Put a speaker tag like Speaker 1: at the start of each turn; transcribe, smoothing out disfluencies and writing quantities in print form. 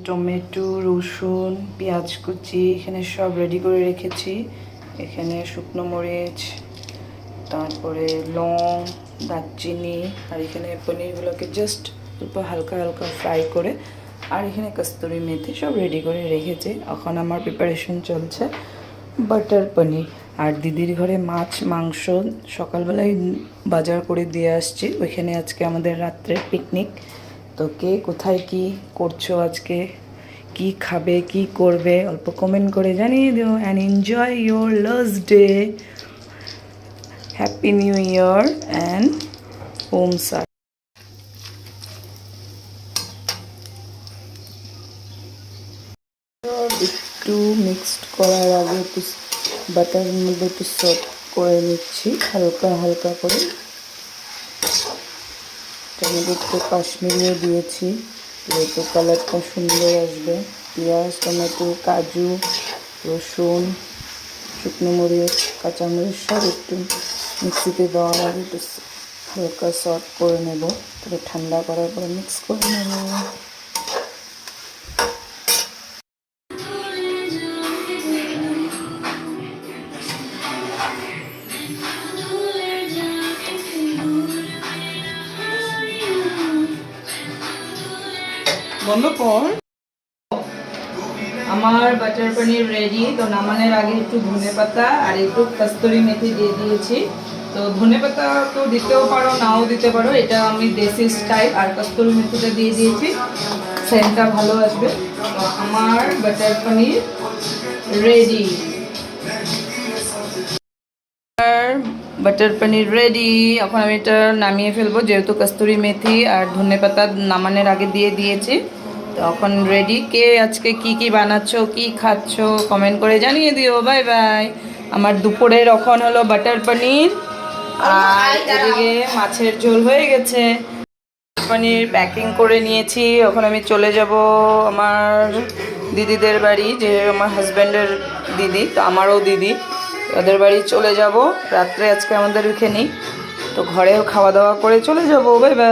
Speaker 1: Tomato, রসুন, পেঁয়াজ কুচি এখানে সব রেডি করে রেখেছি। এখানে শুকনো মরিচ, তারপরে লং, দারচিনি, আর এখানে পনিরগুলোকে জাস্ট অল্প হালকা হালকা ফ্রাই করে, আর এখানে কস্তুরি মেথি সব রেডি করে রেখেছি। এখন আমার প্রিপারেশন চলছে বাটার পনির। আর দিদির ঘরে মাছ মাংস সকালবেলায় বাজার করে দিয়ে আসছি। ওইখানে আজকে আমাদের রাত্রের পিকনিক। তো কে কোথায় কি করছো, আজকে কি খাবে, কি করবে, অল্প কমেন্ট করে জানিয়ে দিও। And enjoy your last day. Happy new year and হোম সার। একটু মিক্সড করার আগে একটু বাটারের মধ্যে একটু সট করে নিচ্ছি হালকা হালকা করে। টমেটো একটু কাশ্মীরিও দিয়েছি, যেহেতু কালারটা সুন্দর আসবে। পেঁয়াজ, টমেটো, কাজু, রসুন, শুকনো মরিচ, কাঁচামরিচ সব একটু মিক্সিতে দেওয়ার আগে একটু হালকা সট করে নেব, তারপরে ঠান্ডা করার পরে মিক্স করে নেব। বন্ধ কর। আমার বাটার পনির রেডি। তো নামানোর আগে একটু ধনেপাতা আর একটু কস্তুরি মেথি দিয়ে দিয়েছি। তো ধনেপাতা তো দিতেও পারো, নাও দিতে পারো, এটা আমি দেশি স্টাইল। আর কস্তুরি মেথিটা দিয়ে দিয়েছি, সেন্টটা ভালো আসবে। তো আমার বাটার পনির রেডি। বাটার পনির রেডি। এখন আমি এটা নামিয়ে ফেলবো, যেহেতু কস্তুরি মেথি আর ধনেপাতা নামানোর আগে দিয়ে দিয়েছি। তো এখন রেডি। কে আজকে কি কি বানাচ্ছো, কি খাচ্ছো, কমেন্ট করে জানিয়ে দিও। Bye bye. আমার দুপুরের এখন হলো বাটার পনির, আর এদিকে মাছের ঝোল হয়ে গেছে। পনির প্যাকিং করে নিয়েছি। এখন আমি চলে যাব আমার দিদিদের বাড়ি, যে আমার হাজব্যান্ডের দিদি, তো আমারও দিদি, ওদের বাড়ি চলে যাব রাত্রে। আজকে আমাদের ওইখানেই, তো ঘরেও খাওয়া দাওয়া করে চলে যাব। Bye bye.